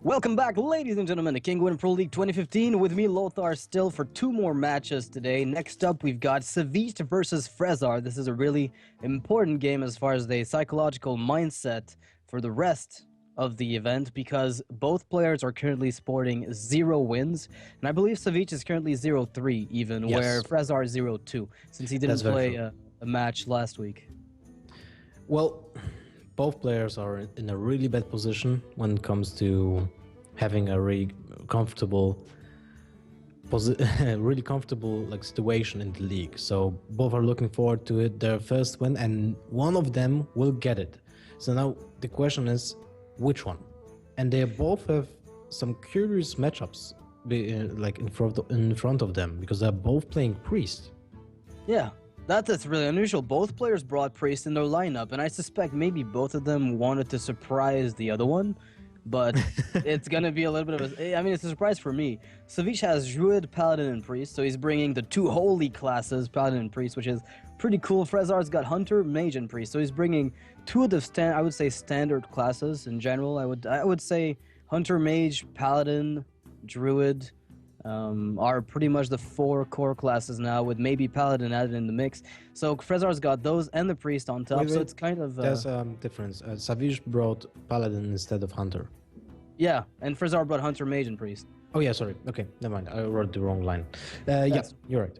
Welcome back, ladies and gentlemen, to Kinguin Pro League 2015. With me, Lothar, still for two more matches today. Next up, we've got Savjz versus Frezzar. This is a really important game as far as the psychological mindset for the rest of the event, because both players are currently sporting 0 wins, and I believe Savjz is currently 0-3 even, Yes. where Frezzar is 0-2, since he didn't play a match last week. Well, both players are in a really bad position when it comes to having a really comfortable situation in the league. So both are looking forward to it, their first win, and one of them will get it. So now the question is, which one? And they both have some curious matchups in front of them, because they're both playing Priest. Yeah. That's really unusual. Both players brought Priest in their lineup, and I suspect maybe both of them wanted to surprise the other one, but it's going to be a little bit of a... I mean, it's a surprise for me. Savjz has Druid, Paladin, and Priest, so he's bringing the two holy classes, Paladin and Priest, which is pretty cool. Frezzar's got Hunter, Mage, and Priest, so he's bringing two of the, I would say, standard classes in general. I would say Hunter, Mage, Paladin, Druid... are pretty much the 4 core classes now, with maybe Paladin added in the mix. So Frezzar's got those and the Priest on top, so it's kind of... There's a difference. Savjz brought Paladin instead of Hunter. Yeah, and Frezzar brought Hunter, Mage, and Priest. Oh yeah, sorry. Okay, never mind. I wrote the wrong line. Yeah, you're right.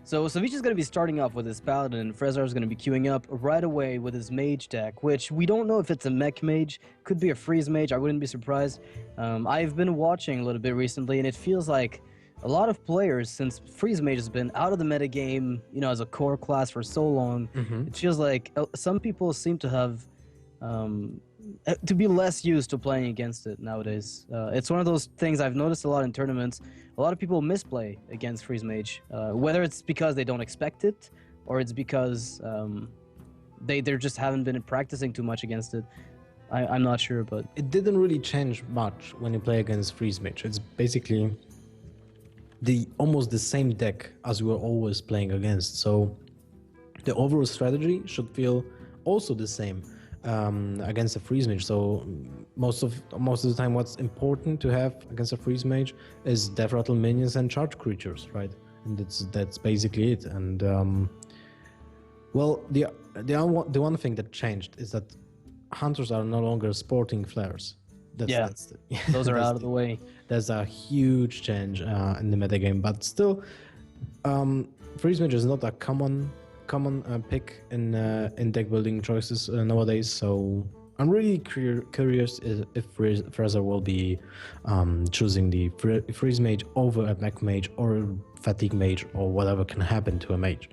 So Savjz is going to be starting off with his Paladin, and Frezzar is going to be queuing up right away with his Mage deck, which we don't know if it's a mech Mage, could be a Freeze Mage, I wouldn't be surprised. I've been watching a little bit recently, and it feels like a lot of players, since Freeze Mage has been out of the metagame, you know, as a core class for so long, it feels like some people seem to have... to be less used to playing against it nowadays. It's one of those things I've noticed a lot in tournaments. A lot of people misplay against Freeze Mage, whether it's because they don't expect it, or it's because they just haven't been practicing too much against it. I'm not sure, but... It didn't really change much when you play against Freeze Mage. It's basically almost the same deck as we were always playing against. So the overall strategy should feel also the same against a Freeze Mage. So most of the time, what's important to have against a Freeze Mage is Death Rattle minions and charge creatures, right? And that's basically it. And well, the one thing that changed is that Hunters are no longer sporting flares. Those are out of the way. There's a huge change in the metagame, but still, Freeze Mage is not a common pick in deck building choices nowadays. So I'm really curious if Frezzar will be choosing the Freeze Mage over a Mech Mage or Fatigue Mage or whatever can happen to a Mage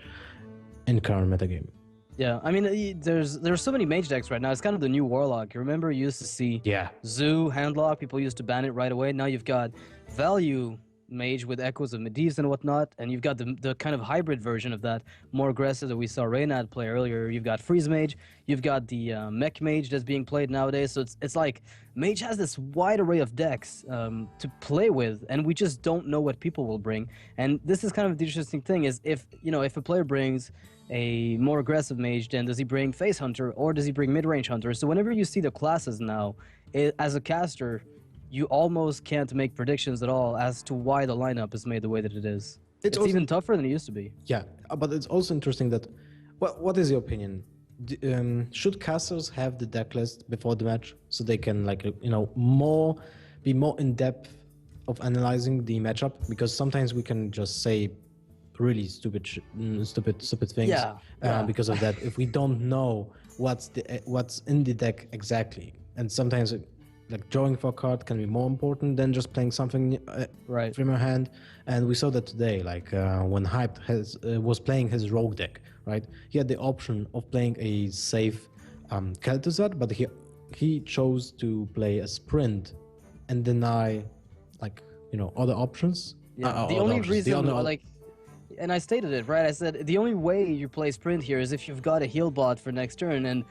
in current metagame. Yeah, I mean, there's so many Mage decks right now. It's kind of the new Warlock. You remember you used to see Zoo, Handlock, people used to ban it right away. Now you've got Value Mage with Echoes of Medivh and whatnot, and you've got the kind of hybrid version of that, more aggressive, that we saw Reynad play earlier. You've got Freeze Mage, you've got the Mech Mage that's being played nowadays. So it's like Mage has this wide array of decks to play with, and we just don't know what people will bring. And this is kind of the interesting thing, is if a player brings a more aggressive Mage, then does he bring Face Hunter or does he bring Mid-Range Hunter? So whenever you see the classes now, as a caster, you almost can't make predictions at all as to why the lineup is made the way that it is. It's even tougher than it used to be. Yeah, but it's also interesting that... What is your opinion? Should casters have the deck list before the match so they can, like, be more in depth of analyzing the matchup? Because sometimes we can just say really stupid things because of that. If we don't know what's in the deck exactly, and sometimes like drawing for a card can be more important than just playing something from your hand. And we saw that today, like when Hyped was playing his rogue deck, right? He had the option of playing a safe Kel'Thuzad, but he chose to play a Sprint and deny, like, other options. Yeah, the only reason, and I stated it, right? I said the only way you play Sprint here is if you've got a heal bot for next turn, and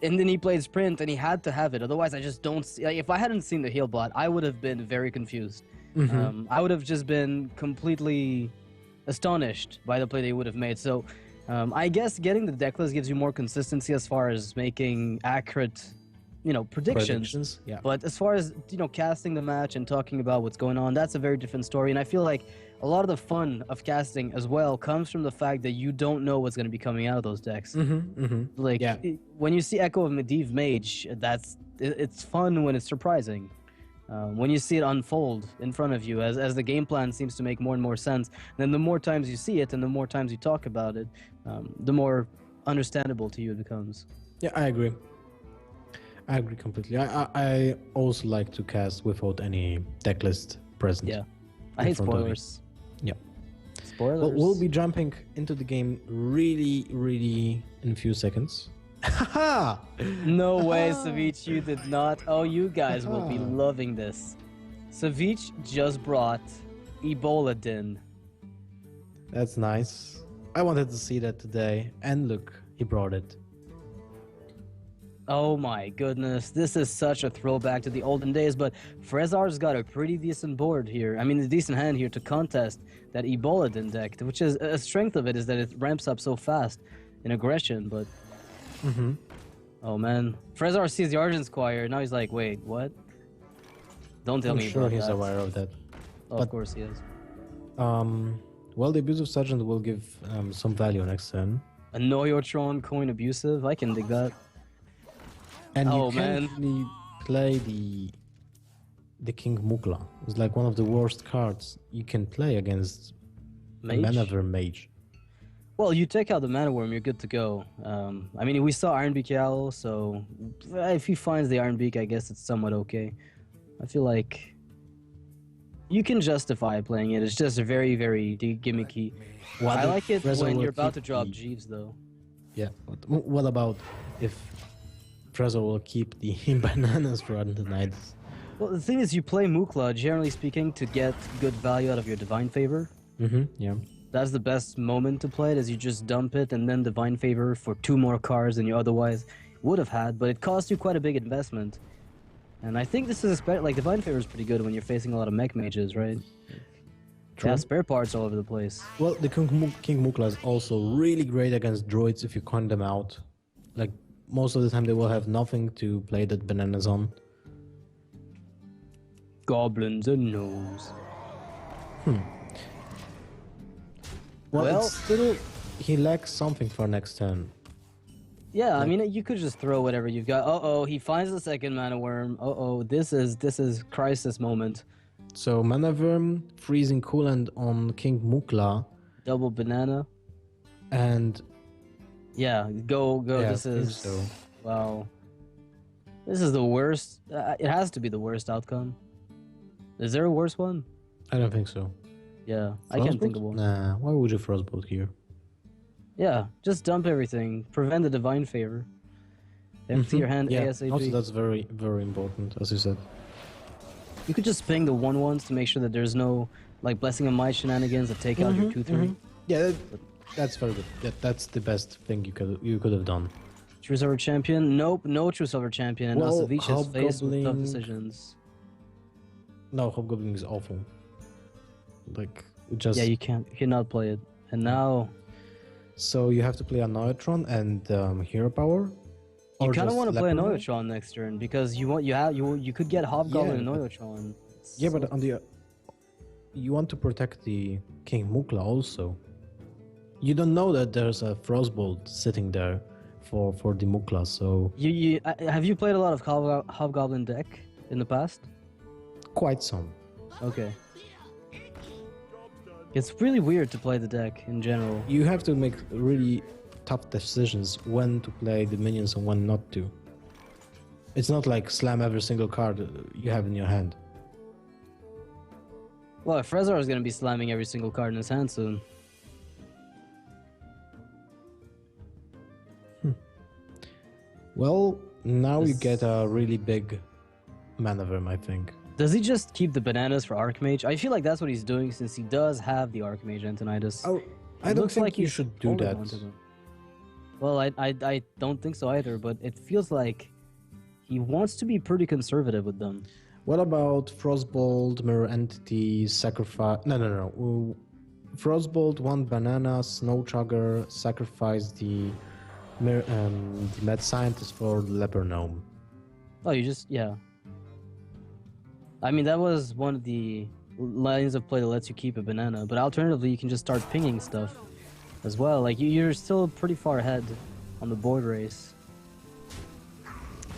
then he played Sprint and he had to have it. Otherwise, I just don't see... if I hadn't seen the heal bot, I would have been very confused. I would have just been completely astonished by the play they would have made. So I guess getting the deck list gives you more consistency as far as making accurate predictions. Yeah. But as far as casting the match and talking about what's going on, that's a very different story. And I feel like a lot of the fun of casting as well comes from the fact that you don't know what's going to be coming out of those decks. Like when you see Echo of Medivh Mage, it's fun when it's surprising. When you see it unfold in front of you, as the game plan seems to make more and more sense, then the more times you see it and the more times you talk about it, the more understandable to you it becomes. Yeah, I agree. I agree completely. I also like to cast without any deck list present. Yeah, I hate spoilers. Yeah. Spoilers. Well, we'll be jumping into the game really in a few seconds. No way, Savjz, you did not. Oh, you guys will be loving this. Savjz just brought Ebola Din. That's nice. I wanted to see that today, and look, he brought it. Oh my goodness, this is such a throwback to the olden days, but Frezzar's got a pretty decent board here. I mean, a decent hand here to contest that Ebola Din deck, which is a strength of it is that it ramps up so fast in aggression, but... Oh man, Frezzar sees the Argent Squire, now he's like, wait, what? Don't tell me I'm sure about he's that. aware of that. Oh, but, of course he is. Well, the Abusive Sergeant will give some value next turn. A Noyotron coin abusive? I can dig that. And Oh, you can't really play the King Mukla. It's like one of the worst cards you can play against Manaver Mage. Well, you take out the Mana Worm, you're good to go. I mean, we saw Iron Beak Owl, so if he finds the Iron Beak, I guess it's somewhat okay. I feel like you can justify playing it. It's just very gimmicky. I like it when you're about to drop Jeeves, though. Yeah. What about if Frezzar will keep the bananas for Antonidas? Well, the thing is, you play Mukla, generally speaking, to get good value out of your Divine Favor. Yeah. That's the best moment to play it, is you just dump it and then Divine Favor for 2 more cards than you otherwise would have had, but it costs you quite a big investment. And I think this is like Divine Favor is pretty good when you're facing a lot of mech mages, right? True. Yeah, spare parts all over the place. Well, the King Mukla is also really great against droids if you con them out. Like, most of the time they will have nothing to play that bananas on. Goblins and gnomes. Well, it's still, he lacks something for next turn. Yeah, I mean, you could just throw whatever you've got. Uh-oh, he finds the second Mana Worm. Uh-oh, this is crisis moment. So, Mana Worm, Freezing Coolant on King Mukla. Double banana. And... Yeah, go, yeah, this is... So. Wow. This is the worst. It has to be the worst outcome. Is there a worse one? I don't think so. Yeah, I can't think of one. Nah, why would you Frostbolt here? Yeah, just dump everything. Prevent the Divine Favor. Empty your hand ASAP. Also that's very important, as you said. You could just ping the 1/1s to make sure that there's no like Blessing of Might shenanigans that take out your 2/3. Yeah, that's very good. Yeah, that's the best thing you could have done. True Silver Champion? Nope, no True Silver Champion. And Well, Savjz is faced with tough decisions. No, Hobgoblin is awful. Like, just... Yeah, you cannot play it. And now... So you have to play a Neutron and Hero Power? You kind of want to play a Neutron next turn because you could get Hobgoblin and Neutron. Yeah, but on the you want to protect the King Mukla also. You don't know that there's a Frostbolt sitting there for the Mukla, so... Have you played a lot of Hobgoblin deck in the past? Quite some. Okay. It's really weird to play the deck in general. You have to make really tough decisions when to play the minions and when not to. It's not like slam every single card you have in your hand. Well, Frezzar is going to be slamming every single card in his hand soon. Well, now you get a really big Mana Worm, I think. Does he just keep the bananas for Archmage? I feel like that's what he's doing since he does have the Archmage Antonidas. Oh, I don't think you should do that. Well, I don't think so either, but it feels like he wants to be pretty conservative with them. What about Frostbolt, Mirror Entity, Sacrifice... No. Frostbolt, 1 banana, Snow Chugger, sacrifice the Mad Scientist for the Leper Gnome. Oh, you just yeah. I mean, that was one of the lines of play that lets you keep a banana. But alternatively, you can just start pinging stuff as well. Like you're still pretty far ahead on the board race.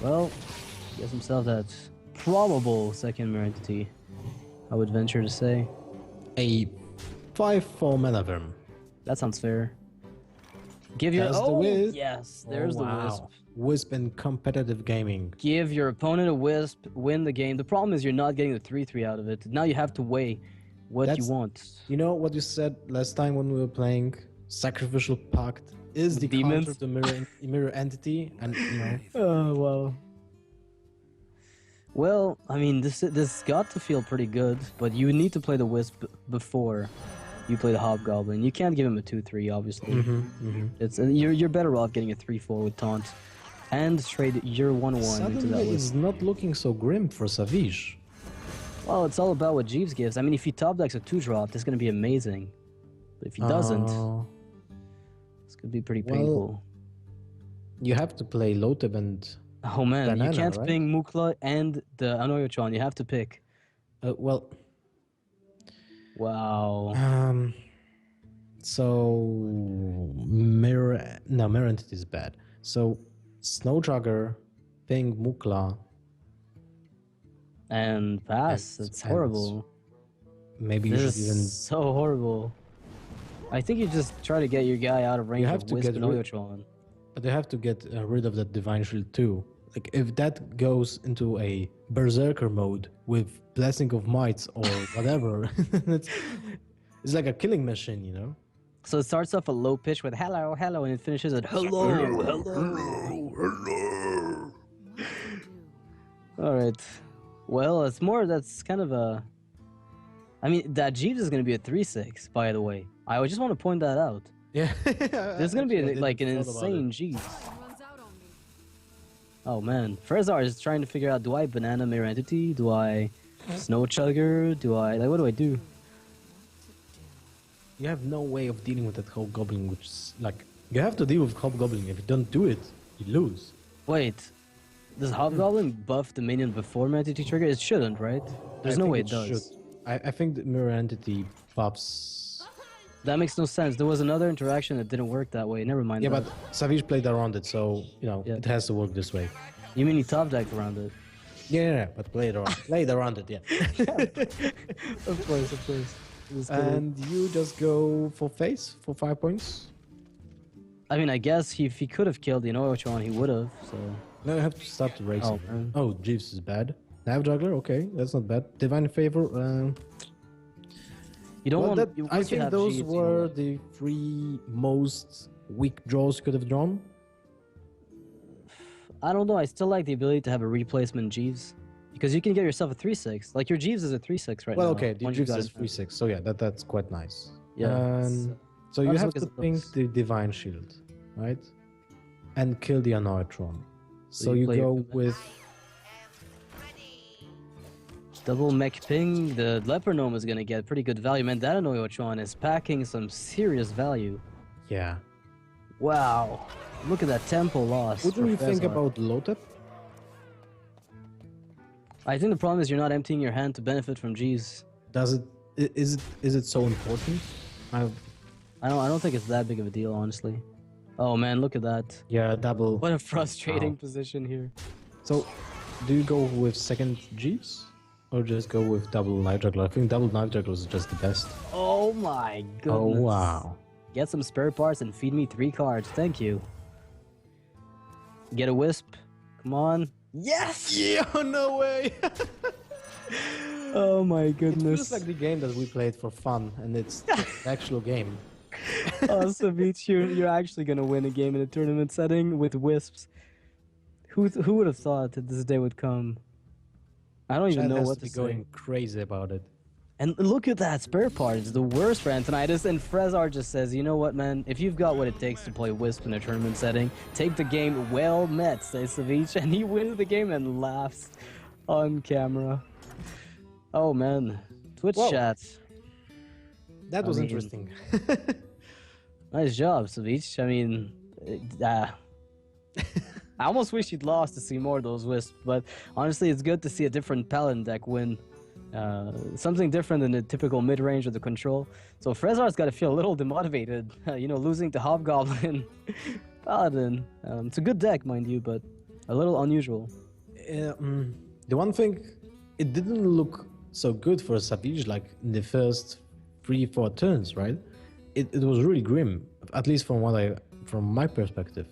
Well, he gets himself that probable second mirror entity, I would venture to say. A 5/4 mana worm. That sounds fair. Give your There's the wisp. Yes, there's the wisp. Wisp in competitive gaming. Give your opponent a wisp, win the game. The problem is you're not getting the 3/3 out of it. Now you have to weigh what you want. You know what you said last time when we were playing Sacrificial Pact is the demons? counter to mirror entity, and you know. Oh well. Well, I mean, this got to feel pretty good, but you need to play the wisp before you play the hobgoblin. You can't give him a 2/3, obviously. It's you're better off getting a 3/4 with taunt, and trade your 1/1 into that Suddenly, wisp. it's not looking so grim for Savjz. Well, it's all about what Jeeves gives. I mean, if he top decks a 2-drop, this is gonna be amazing. But if he doesn't, it's gonna be pretty painful. You have to play Loteb and Oh man, banana, you can't right? ping Mukla and the Anoyotron. You have to pick. well. Wow. So mirror entity is bad. So Snowjugger, ping Mukla. And pass. And It's horrible. Maybe you This should even. is so horrible. I think you just try to get your guy out of range have of to Wisp get and Oyotron. But they have to get rid of that Divine Shield too. Like if that goes into a Berserker mode with Blessing of Might or whatever, it's like a killing machine, you know. So it starts off a low pitch with hello, hello, and it finishes at hello, hello. All right. Well, that's kind of a. I mean, that Jeeves is going to be a 3/6, by the way. I just want to point that out. Yeah. There's going to be an insane Jeeves. Oh man, Frezzar is trying to figure out: do I banana mirror entity? Do I snow chugger? Do I what do I do? You have no way of dealing with that Hobgoblin, which is like you have to deal with Hobgoblin. If you don't do it, you lose. Wait, does Hobgoblin buff the minion before mirror entity trigger? It shouldn't, right? There's no way it does. Should. I think the mirror entity buffs. That makes no sense. There was another interaction that didn't work that way. Never mind. Yeah, that. but Savjz played around it, so you know Yeah. it has to work this way. You mean he top decked around it? Yeah, but played around it, yeah. Of course. And you just go for face for 5 points. I mean, I guess if he could have killed the Anoyotron, he would have. So. No, you have to start the racing. Oh, man. Oh, Jeeves is bad. Nav Juggler, okay, that's not bad. Divine Favor. You don't want. I think those were the 3 most weak draws you could have drawn. I don't know. I still like the ability to have a replacement Jeeves. Because you can get yourself a 3/6. Like your Jeeves is a 3/6 right now. Well, okay, the once you Jeeves got is it. 3/6, so yeah, that's quite nice. Yeah. So you let's have look at to the ping looks. the Divine Shield, right? And kill the Anoyotron. So you you play your go with double mech ping. The Leper Gnome is gonna get pretty good value. Man, that Anoyotron is packing some serious value. yeah. Wow. Look at that tempo loss. What do for you think Frezzar. about Lotep? I think the problem is you're not emptying your hand to benefit from G's. Is it so important? I don't think it's that big of a deal, honestly. Oh man, look at that. Yeah, double. What a frustrating Wow. position here. So, do you go with second Jeeves? Or just go with double Knife Juggler? I think double Knife Juggler is just the best. Oh my goodness. Oh, wow. Get some spare parts and feed me 3 cards. Thank you. Get a wisp. Come on. Yes! Yeah, no way! Oh my It goodness. feels like the game that we played for fun, and it's the actual game. Oh, Savjz, you're actually gonna win a game in a tournament setting with wisps. Who would have thought that this day would come? I don't even Chad know has what to to be say. going crazy about it. And look at that spare part. It's the worst for Antonitis. And Frezzar just says, you know what, man? If you've got what it takes to play Wisp in a tournament setting, take the game well met, says Savjz. And he wins the game and laughs on camera. Oh, man. Twitch Whoa. chat. That was mean- interesting. Nice job, Savjz. I mean, I almost wish he'd lost to see more of those wisps, but honestly, it's good to see a different Paladin deck win. Something different than the typical mid-range or the control. So Frezzar's got to feel a little demotivated, losing to Hobgoblin Paladin. It's a good deck, mind you, but a little unusual. The one thing, it didn't look so good for Savjz like in the first 3-4 turns, right? It was really grim, at least from my perspective.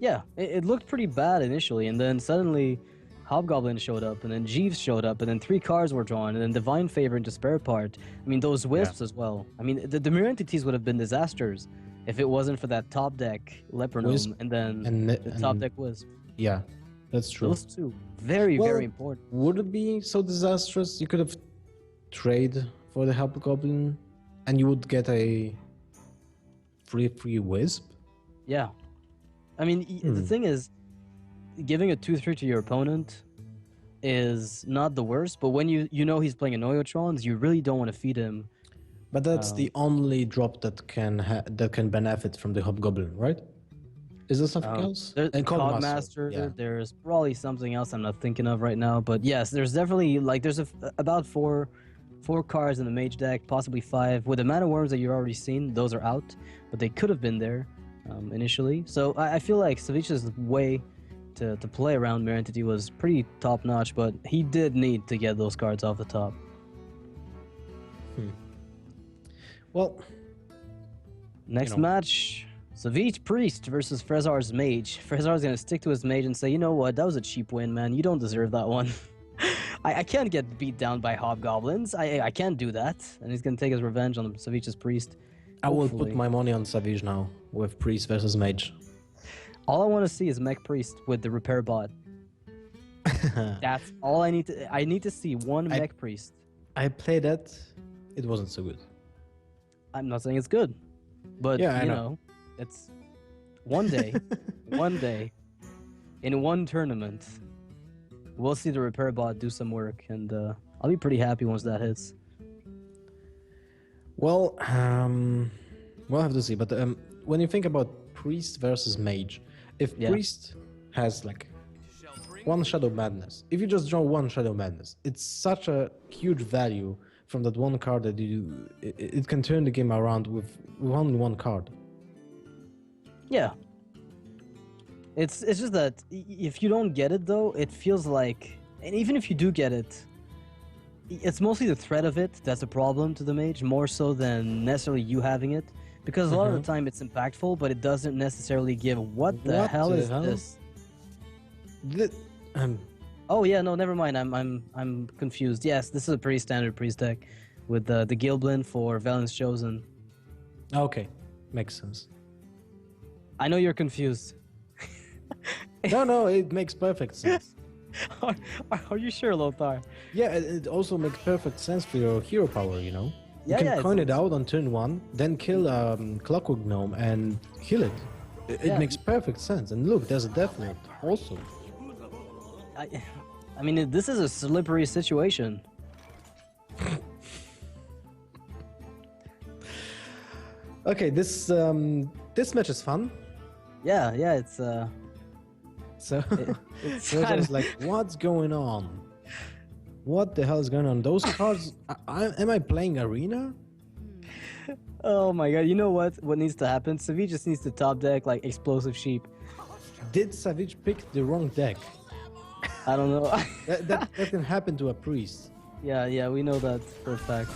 Yeah, it looked pretty bad initially, and then suddenly Hobgoblin showed up, and then Jeeves showed up, and then 3 cards were drawn, and then Divine Favor into Spare Part. I mean, those wisps as well. I mean, the mirror entities would have been disasters if it wasn't for that top deck Lepronome and then the top deck Wisp. Yeah, that's true. Those two, very important. Would it be so disastrous? You could have trade for the Hobgoblin, and you would get a free Wisp. Yeah. I mean, the thing is, giving a 2/3 to your opponent is not the worst, but when you know he's playing Anoyotrons, you really don't want to feed him. But that's the only drop that can benefit from the Hobgoblin, right? Is there something else? There's Cogmaster. Yeah. There's probably something else I'm not thinking of right now, but yes, there's definitely there's about four cards in the mage deck, possibly 5. With the mana worms that you've already seen, those are out, but they could have been there initially. So I feel like Savjz's way to play around Mirror Entity was pretty top notch, but he did need to get those cards off the top. Well, next match, Savjz Priest versus Frezzar's Mage. Frezzar's gonna stick to his Mage and say, you know what, that was a cheap win, man. You don't deserve that one. I can't get beat down by Hobgoblins. I can't do that. And he's gonna take his revenge on Savjz's Priest. I will put my money on Savjz now with Priest versus Mage. All I want to see is Mech Priest with the repair bot. That's all I need to. I need to see one Mech Priest. I played that. It wasn't so good. I'm not saying it's good, but yeah, you know, it's one day, in one tournament, we'll see the repair bot do some work, and I'll be pretty happy once that hits. Well, we'll have to see. But when you think about Priest versus Mage, if Priest has like one Shadow Madness, if you just draw one Shadow Madness, it's such a huge value from that one card that it can turn the game around with only one card. Yeah. It's just that if you don't get it though, it feels like, and even if you do get it, it's mostly the threat of it that's a problem to the Mage, more so than necessarily you having it. Because a lot of the time it's impactful, but it doesn't necessarily give what the hell is this? Oh yeah, no, never mind. I'm confused. Yes, this is a pretty standard Priest deck with the Gilblin for Valence Chosen. Okay, makes sense. I know you're confused. No, it makes perfect sense. Are you sure, Lothar? Yeah, it also makes perfect sense for your hero power, you know? You Yeah, can coin it out on turn 1, then kill Clockwork Gnome and heal it. It makes perfect sense. And look, there's a Death Note also. I mean, this is a slippery situation. Okay, this match is fun. Yeah, it's So it's I was like, what's going on? What the hell is going on? Those cards, am I playing Arena? Oh my god, you know what needs to happen? Savjz just needs to top deck like Explosive Sheep. Did Savjz pick the wrong deck? I don't know. that can happen to a Priest. Yeah, we know that for a fact.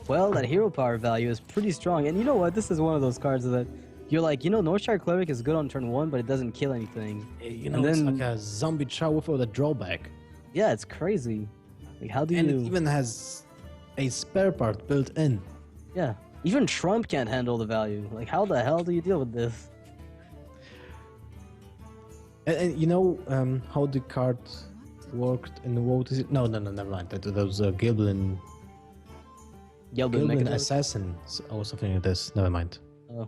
Well, that hero power value is pretty strong, and you know what? This is one of those cards that you're like, Northshire Cleric is good on turn 1, but it doesn't kill anything. It's like a zombie chow without a drawback. Yeah, it's crazy. Like, how do and you... it even has a spare part built in. Yeah, even Trump can't handle the value. Like, how the hell do you deal with this? And you know how the card worked in the VODs? No, never mind. That was a Gilblin Assassin or something like this. Never mind. Oh.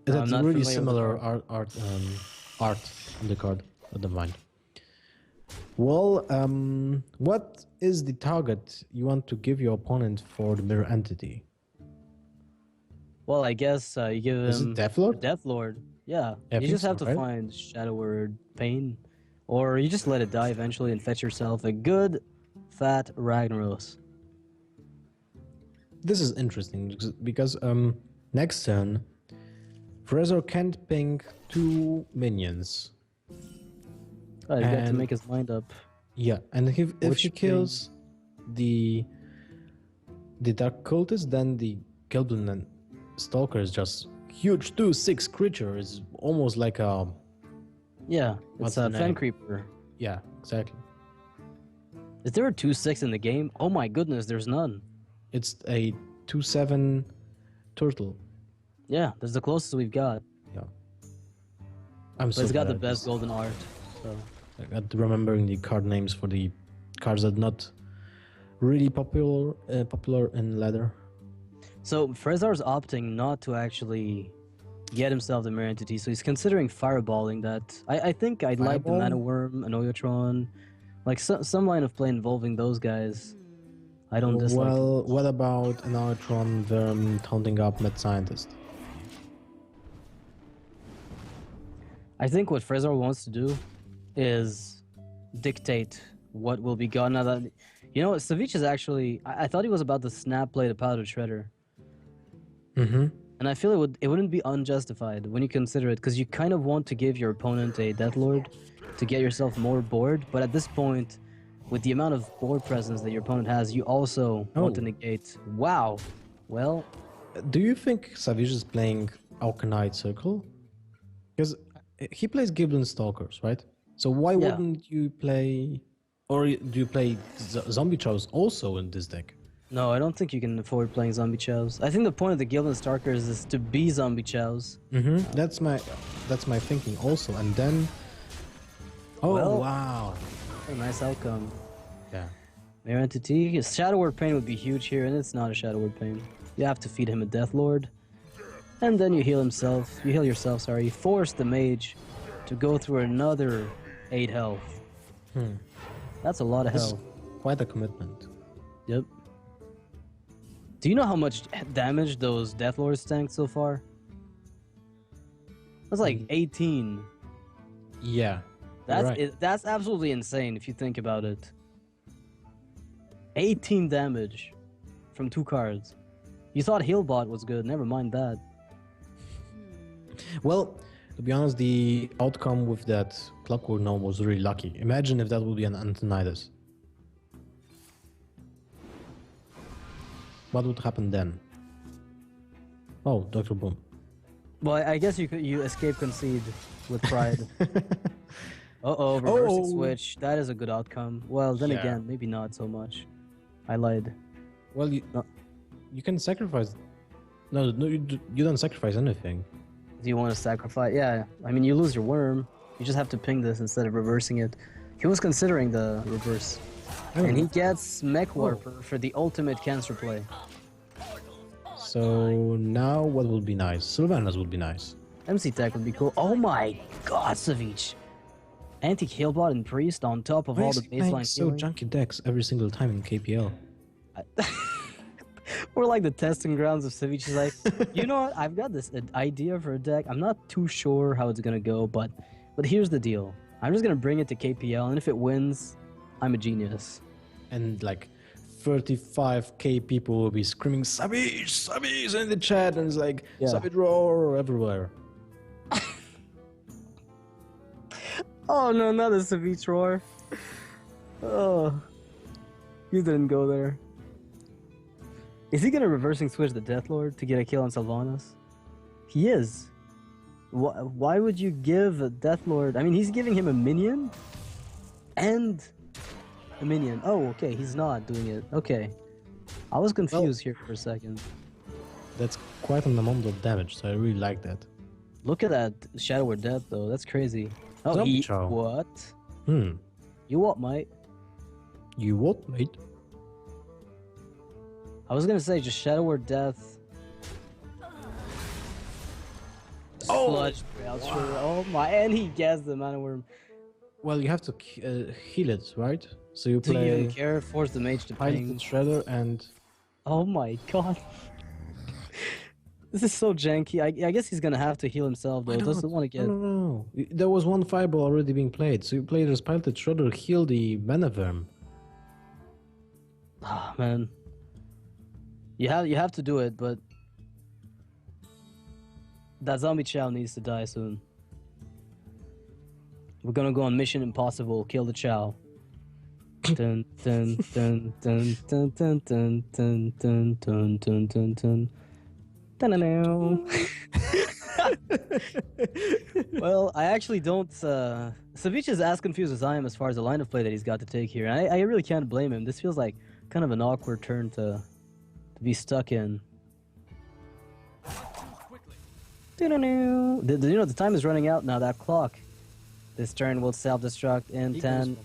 That's really similar art on the card. But never mind. Well, what is the target you want to give your opponent for the mirror entity? Well, I guess you give Is it him Death Lord? Death Lord. Yeah, I you think just so, have to right? find Shadow Word Pain, or you just let it die eventually and fetch yourself a good, fat Ragnaros. This is interesting because next turn, Frezzar can't ping 2 minions. Oh, he's got to And make his mind up. yeah, and if he Which kills the Dark Cultist, then the Goblin and Stalker is just huge 2/6 creature. Is almost like a Yeah, what's it's a the Fen name? Creeper. Yeah, exactly. Is there a 2/6 in the game? Oh my goodness, there's none. It's a 2/7 turtle. Yeah, that's the closest we've got. Yeah, I'm But so it's got bad the at best this. golden art. So At remembering the card names for the cards that not really popular in ladder. So Frezzar's opting not to actually get himself the mirror entity, so he's considering fireballing that. I think I'd like the Fireball? Mana Worm, an Oyotron, like some line of play involving those guys. I don't dislike. Well, what about an Artron Verm taunting up Mad Scientist? I think what Frezzar wants to do is dictate what will be gone. Now that you know, Savjz is actually. I thought he was about to snap play the Powder Shredder. Mm-hmm. And I feel it wouldn't be unjustified when you consider it, because you kind of want to give your opponent a Death Lord to get yourself more board, but at this point, with the amount of board presence that your opponent has, you also want to negate. Wow. Well, Do you think Savjz is playing Alkanite Circle? Because he plays Giblin Stalkers, right? So why Yeah. wouldn't you play, or do you play Zombie Chows also in this deck? no, I don't think you can afford playing Zombie Chows. I think the point of the Gildan Starkers is to be Zombie Chows. Mm-hmm. That's my thinking also. And then, oh Well- wow, A nice outcome. yeah. Mirror Entity. Shadow Word Pain would be huge here, and it's not a Shadow Word Pain. You have to feed him a Death Lord. And then you heal yourself, sorry. You force the mage to go through another 8 health. That's a lot of This is health. quite a commitment. Yep. Do you know how much damage those Death Lords tanked so far? That's like 18. Yeah, you're right. That's absolutely insane if you think about it. 18 damage from 2 cards. You thought Healbot was good, never mind that. Well, to be honest, the outcome with that Clockwork Gnome was really lucky. Imagine if that would be an Antonidas. What would happen then? Oh, Dr. Boom. Well, I guess you escape concede with pride. Uh-oh, reversing Oh. switch. That is a good outcome. Well, then Yeah. again, maybe not so much. I lied. Well, you can sacrifice. No, you don't sacrifice anything. Do you want to sacrifice? Yeah, I mean, you lose your worm. You just have to ping this instead of reversing it. He was considering the reverse. And he gets Mech Warper for the ultimate cancer play. So now what would be nice? Sylvanas would be nice. MC Tech would be cool. Oh my god, Savjz. Antique Healbot and Priest on top of Why all is the he playing baseline so healing. junky decks every single time in KPL? We're like the testing grounds of Savjz. He's like, you know what? I've got this idea for a deck. I'm not too sure how it's gonna go, but here's the deal. I'm just gonna bring it to KPL, and if it wins, I'm a genius. And like 35k people will be screaming Savjz, Savjz in the chat, and it's like Yeah. Savjz roar everywhere. Oh no, not a Savjz roar. Oh, you didn't go there. Is he gonna reversing switch the Death Lord to get a kill on Sylvanas? He is. Why would you give a Death Lord? I mean, he's giving him a minion and a minion. Oh, okay, he's not doing it. Okay, I was confused here for a second. That's quite an amount of damage, so I really like that. Look at that Shadow Word Death though. That's crazy. Oh, Zombie Chow. what? Hmm. You what, mate? You what, mate? I was gonna say just Shadow Word Death. Sludge Belcher. Oh my! And he guessed the Mana Worm. Well, you have to heal it, right? So you Do you even play care? Force the mage to Untitled ping. Shredder and Oh my god! This is so janky. I guess he's gonna have to heal himself though. Why Doesn't not? want to get. No. There was one fireball already being played, so you play the Untitled Chapter, heal the Venom. Ah, man. You have to do it, but that zombie chow needs to die soon. We're gonna go on Mission Impossible. Kill the chow. Dun dun dun dun dun dun dun dun dun dun dun dun dun. Well, I actually don't. Savjz is as confused as I am as far as the line of play that he's got to take here. And I really can't blame him. This feels like kind of an awkward turn to be stuck in. The time is running out now. That clock. This turn will self-destruct in 10,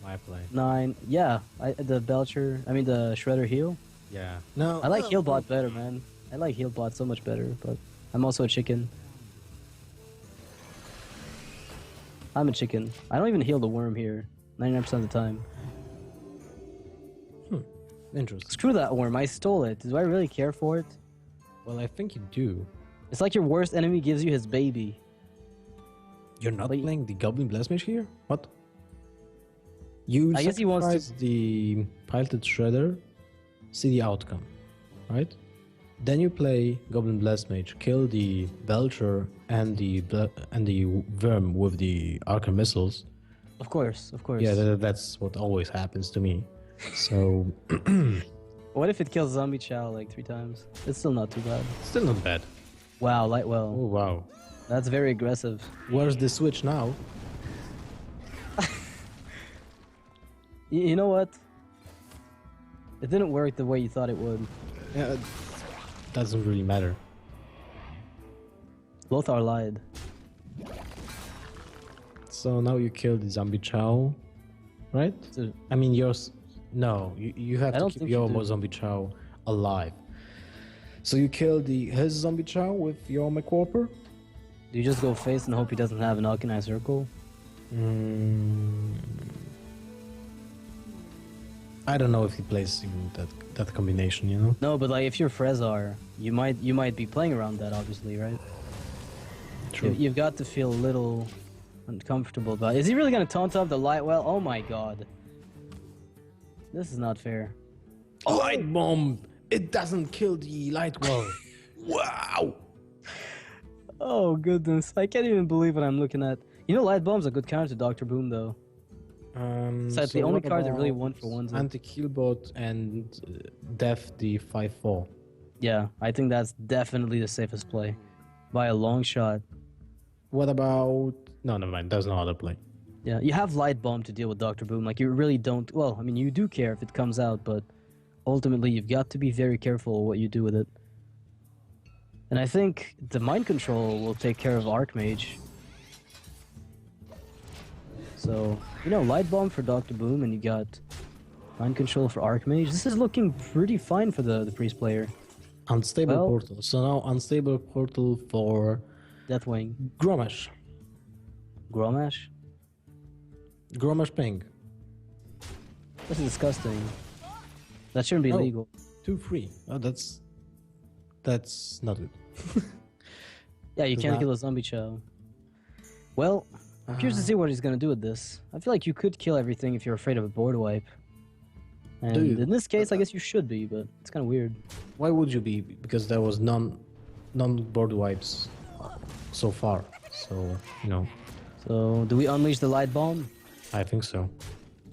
9. Yeah, the Shredder heal. Yeah. No. I like heal bot better, man. I like heal bot so much better, but I'm also a chicken. I'm a chicken. I don't even heal the worm here 99% of the time. Interesting. Screw that worm. I stole it. Do I really care for it? Well, I think you do. It's like your worst enemy gives you his baby. You're not playing the Goblin Blast Mage here? What? You I guess he wants sacrifice the Piloted Shredder, see the outcome, right? Then you play Goblin Blast Mage, kill the Belcher and the Worm with the Archer Missiles. Of course, of course. Yeah, that's what always happens to me. So... What if it kills Zombie Chow like 3 times? It's still not too bad. Still not bad. Wow, Lightwell. Oh, wow. That's very aggressive. Where's the switch now? You know what? It didn't work the way you thought it would. Yeah, it doesn't really matter. Lothar lied. So now you kill the Zombie Chow, right? So, I mean, yours... No, you have to keep your Zombie Chow alive. So you kill his Zombie Chow with your McWhopper? do you just go face and hope he doesn't have an Alkanite Circle? I don't know if he plays even that combination, you know? No, but like if you're Frezzar, you might be playing around that, obviously, right? True. You've got to feel a little uncomfortable about it. Is he really gonna taunt up the Lightwell? Oh my god. This is not fair. Light Bomb! It doesn't kill the Lightwell! Wow! Oh goodness, I can't even believe what I'm looking at. You know, Light Bomb's a good counter to Dr. Boom, though. It's like the only card that really 1-for-1s it. Anti-Killbot and Def the 5-4. Yeah, I think that's definitely the safest play. By a long shot. What about... No, never mind. There's no other play. Yeah, you have Light Bomb to deal with Dr. Boom. Like, you really don't... Well, I mean, you do care if it comes out, but ultimately you've got to be very careful what you do with it. And I think the Mind Control will take care of Archmage. So, you know, Light Bomb for Dr. Boom, and you got Mind Control for Archmage. This is looking pretty fine for the Priest player. Unstable Portal. So now Unstable Portal for... Deathwing. Grommash. Grommash? Grommash Ping. This is disgusting. That shouldn't be legal. 2-3. Oh, that's not good. Yeah, you can't kill a Zombie Chow. Well, I'm curious to see what he's gonna do with this. I feel like you could kill everything if you're afraid of a board wipe. And in this case, I guess you should be, but it's kind of weird. Why would you be? Because there was none board wipes so far. So, you know. So, do we unleash the Light Bomb? I think so.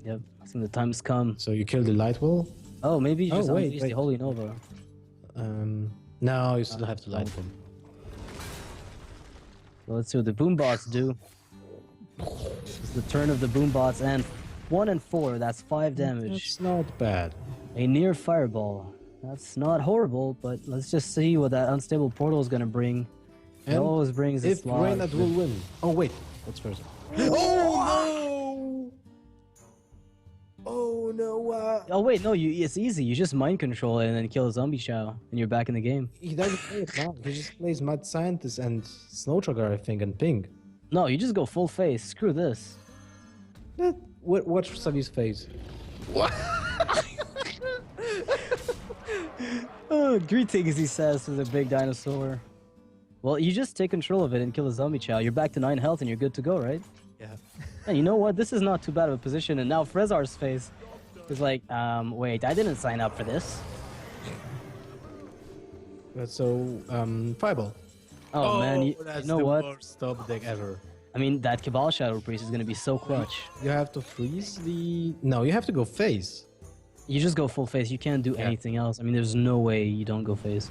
Yep, I think the time has come. So you kill the Lightwell? Oh, maybe you just unleash the Holy Nova. No, you still have the Light Bomb. So let's see what the Boombots do. It's the turn of the Boombots, and 1 and 4, that's 5 damage. That's not bad. A near Fireball. That's not horrible, but let's just see what that Unstable Portal is gonna bring. It always brings this If Reynard will win. Oh wait, what's first? Oh no! Oh no! Oh wait, no, it's easy. You just mind control it and then kill a Zombie Chow, and you're back in the game. He doesn't play it now. He just plays Mad Scientist and Snow Trigger, I think, and Ping. No, you just go full face. Screw this. Watch Savjz's face. What? Oh, greetings, he says to the big dinosaur. Well, you just take control of it and kill the zombie chow. You're back to 9 health and you're good to go, right? Yeah. And you know what? This is not too bad of a position. And now Frezzar's face is like, wait, I didn't sign up for this. So, Fireball. Oh, man, you know what? Worst top deck ever. I mean, that Cabal Shadow Priest is going to be so clutch. You have to freeze the... No, you have to go face. You just go full face. You can't do anything else. I mean, there's no way you don't go face.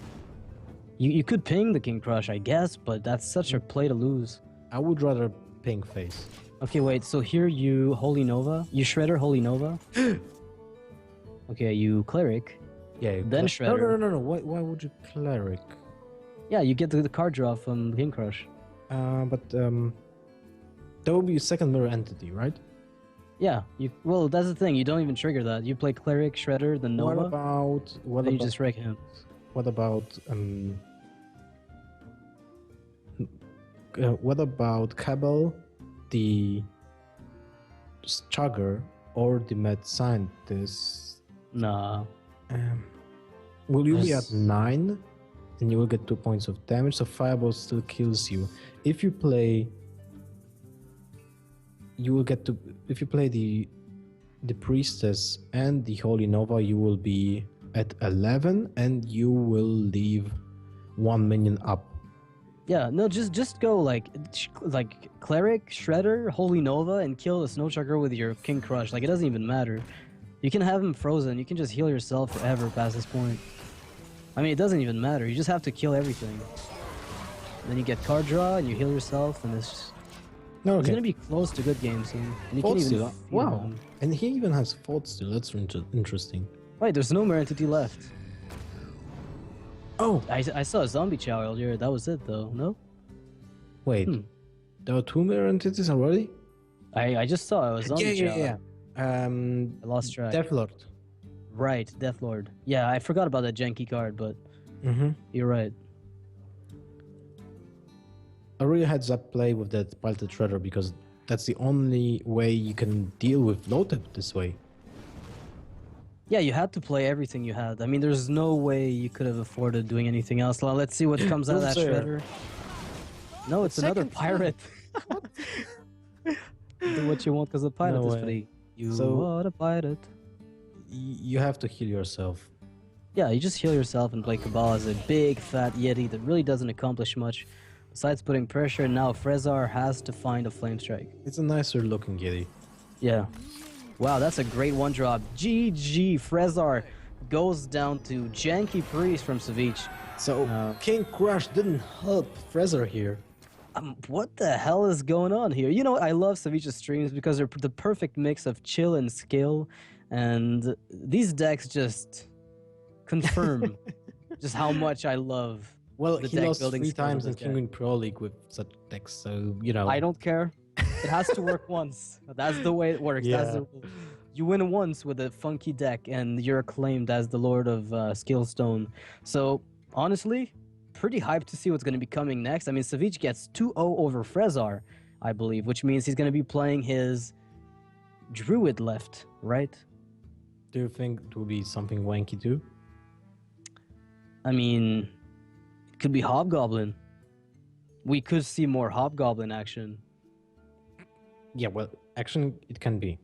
You could ping the King Crush, I guess, but that's such a play to lose. I would rather ping face. Okay, wait. So here you Holy Nova. You Shredder Holy Nova. Okay, you Cleric. Yeah. Then Shredder. No. Why would you Cleric? Yeah, you get the card draw from King Crush. But that would be a second mirror entity, right? Yeah. Well, that's the thing. You don't even trigger that. You play Cleric, Shredder, then Nova. What then about? You just wreck him. What about Cabal, the Chugger, or the Mad Scientist? Nah. Will you be at 9? And you will get 2 points of damage, so Fireball still kills you. If you play... You will get to... If you play the Priestess and the Holy Nova, you will be at 11, and you will leave 1 minion up. Yeah, no, just go like Cleric, Shredder, Holy Nova, and kill the Snow Chugger with your King Crush. Like, it doesn't even matter. You can have him frozen. You can just heal yourself forever past this point. I mean, it doesn't even matter. You just have to kill everything. And then you get card draw, and you heal yourself, and it's just... No, okay. It's gonna be close to good games soon. And you Fort can even Steel. Wow. And he even has Fort Steel. That's interesting. Wait, there's no more entity left. Oh! I saw a zombie chow earlier. That was it, though. No? Wait. There are 2 mirror entities already? I just saw a zombie chow. Yeah. I lost track. Deathlord. Right, Deathlord. Yeah, I forgot about that janky card, but you're right. A really heads up play with that Piloted Shredder, because that's the only way you can deal with low tip this way. Yeah, you had to play everything you had. I mean, there's no way you could have afforded doing anything else. Well, let's see what comes out of that Shredder. No, it's another pirate. Do what you want because the pirate is free. You are a pirate. You have to heal yourself. Yeah, you just heal yourself and play Cabal as a big fat Yeti that really doesn't accomplish much. Besides putting pressure, now Frezzar has to find a Flame Strike. It's a nicer looking Yeti. Yeah. Wow, that's a great one drop. GG, Frezzar goes down to Janky Priest from Savjz. So, King Crush didn't help Frezzar here. What the hell is going on here? You know, I love Savjz's streams because they're the perfect mix of chill and skill. And these decks just confirm just how much I love the he deck lost building 3 times in skills of this Kinguin Pro League with such decks, so, you know. I don't care. It has to work once. That's the way it works. Yeah. That's the rule. You win once with a funky deck, and you're acclaimed as the Lord of Skillstone. So, honestly, pretty hyped to see what's going to be coming next. I mean, Savjz gets 2-0 over Frezzar, I believe, which means he's going to be playing his Druid left, right? Do you think it will be something wanky too? I mean, it could be Hobgoblin. We could see more Hobgoblin action. Yeah, well, actually, it can be.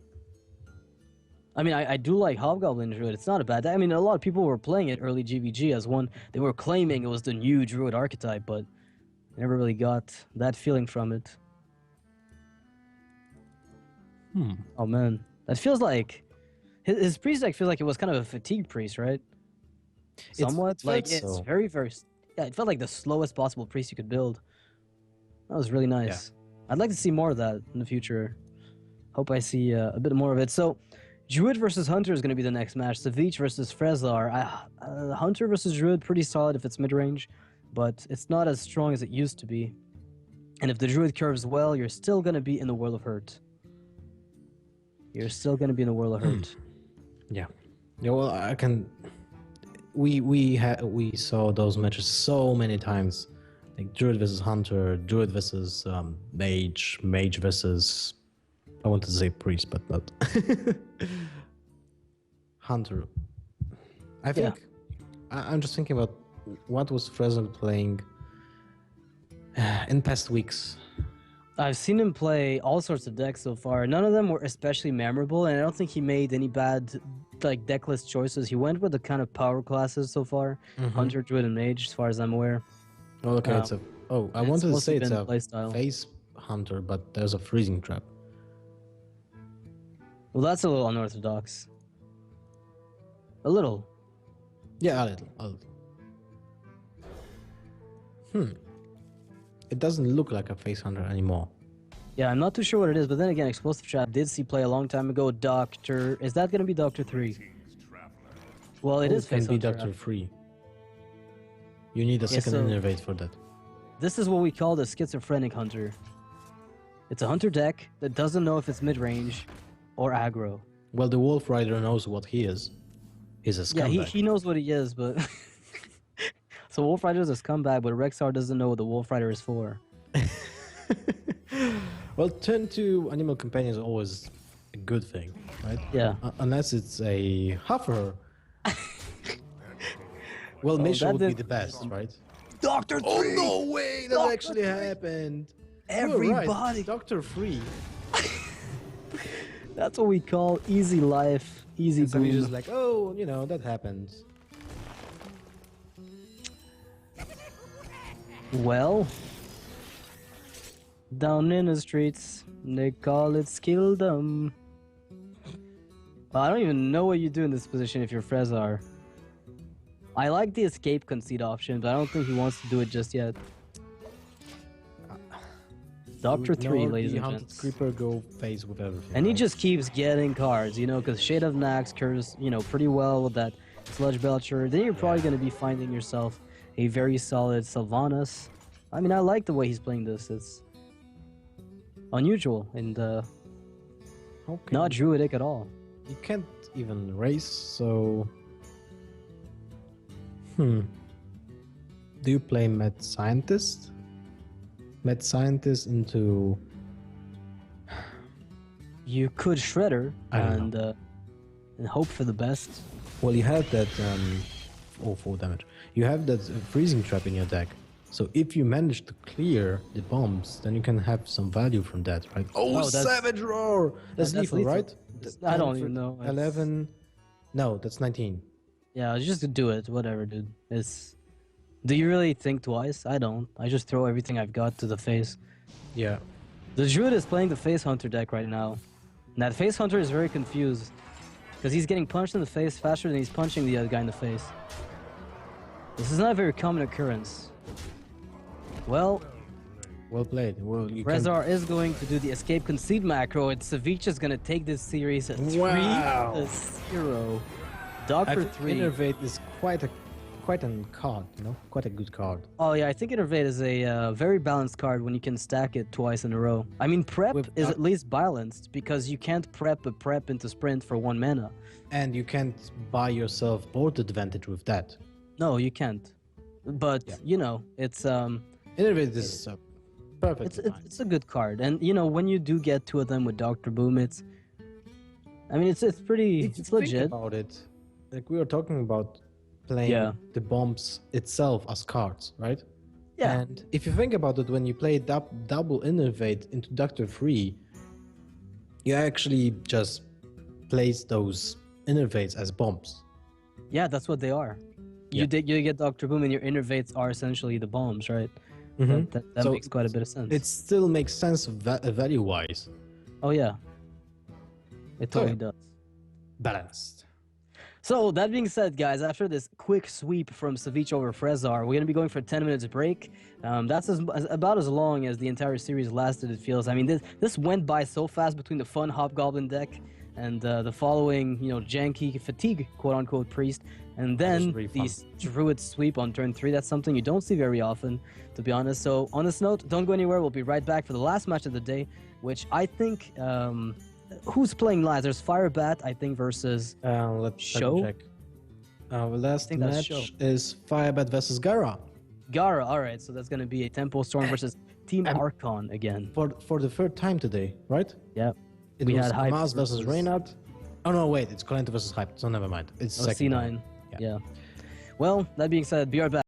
I mean, I do like Hobgoblin Druid. It's not a bad deck. I mean, a lot of people were playing it early GVG as one. They were claiming it was the new Druid archetype, but I never really got that feeling from it. Oh, man. That feels like... His priest deck feels like it was kind of a fatigue priest, right? Somewhat. It's very, very... Yeah, it felt like the slowest possible priest you could build. That was really nice. Yeah. I'd like to see more of that in the future. Hope I see a bit more of it. So, Druid versus Hunter is going to be the next match. Savjz versus Frezzar. Hunter versus Druid, pretty solid if it's mid-range, but it's not as strong as it used to be. And if the Druid curves well, you're still going to be in the World of Hurt. You're still going to be in the World of Hurt. Yeah. Yeah, well, I can... We saw those matches so many times. Like Druid versus Hunter, Druid versus Mage, Mage versus... I wanted to say Priest, but not. Hunter. I think... I'm just thinking about what was Frezzar playing in past weeks? I've seen him play all sorts of decks so far. None of them were especially memorable, and I don't think he made any bad like deck list choices. He went with the kind of power classes so far: Hunter, Druid, and Mage, as far as I'm aware. Okay, it's a. Oh, I wanted to say it's a playstyle. face hunter, but there's a freezing trap. Well, that's a little unorthodox. A little. Yeah, a little. It doesn't look like a face hunter anymore. Yeah, I'm not too sure what it is, but then again, Explosive Trap did see play a long time ago. Doctor, is that gonna be Doctor 3? Well, it is face can be hunter. Doctor 3. You need a second innervate for that. This is what we call the schizophrenic hunter. It's a hunter deck that doesn't know if it's mid-range or aggro. Well, the Wolf Rider knows what he is. He's a scumbag. Yeah, he knows what he is, but... So Wolf Rider is a scumbag, but Rexar doesn't know what the Wolf Rider is for. Well, turn to animal companion is always a good thing, right? Yeah. Unless it's a Huffer. Well, Misha would be the best, right? Doctor 3! Oh, no way! That actually happened. Everybody! Right. Doctor 3. That's what we call easy life, easy So you're boom. just like, oh, you know, that happens. Well, down in the streets, they call it skilldom. Well, I don't even know what you do in this position if you're Frezzar. I like the escape concede option, but I don't think he wants to do it just yet. Doctor 3, ladies and gents. Creeper go face with everything. And he just keeps getting cards, you know, because Shade of Nax curves, you know, pretty well with that Sludge Belcher. Then you're probably going to be finding yourself a very solid Sylvanas. I mean, I like the way he's playing this. It's unusual and not druidic at all. You can't even race, so... Do you play Mad Scientist? Mad Scientist into... You could Shredder and hope for the best. Well, you have that... 4 damage. You have that freezing trap in your deck. So if you manage to clear the bombs, then you can have some value from that, right? Oh, Savage Roar! That's lethal, right? I don't even know. 11... No, that's 19. Yeah, just do it. Whatever, dude. Do you really think twice? I don't. I just throw everything I've got to the face. Yeah. The Druid is playing the Face Hunter deck right now. And that Face Hunter is very confused. Because he's getting punched in the face faster than he's punching the other guy in the face. This is not a very common occurrence. Well played. Well, Frezzar is going to do the escape concede macro, and Savjz is going to take this series at 3-0. Doctor 3. Innervate is quite a card, you know, quite a good card. Oh yeah, I think Innervate is a very balanced card when you can stack it twice in a row. I mean, prep is at least balanced because you can't prep a prep into sprint for 1 mana. And you can't buy yourself board advantage with that. No, you can't. But you know, it's Innervate is perfect. It's a good card, and you know when you do get 2 of them with Doctor Boom, it's pretty. It's legit. Think about it, like we were talking about playing the bombs itself as cards, right? Yeah. And if you think about it, when you play double Innervate into Doctor 3, you actually just place those Innervates as bombs. Yeah, that's what they are. You get Doctor Boom, and your Innervates are essentially the bombs, right? That makes quite a bit of sense. It still makes sense value-wise. Oh yeah, it totally does. Balanced. So that being said, guys, after this quick sweep from Savjz over Frezzar, we're gonna be going for a 10 minutes break. That's about as long as the entire series lasted. It feels. I mean, this went by so fast between the fun Hobgoblin deck and the following, you know, janky fatigue quote-unquote priest, and then the Druid sweep on turn 3. That's something you don't see very often, to be honest. So on this note, don't go anywhere. We'll be right back for the last match of the day, which I think who's playing last? There's Firebat, I think, versus Show. Check. Last match is Firebat versus Gara. Gara, all right. So that's going to be a Tempo Storm versus Team Archon again. For the 3rd time today, right? Yeah. It was Mars versus Reynard. Oh no, wait, it's Colento versus Hype. So never mind. It's C9. Yeah. Well, that being said, be right back.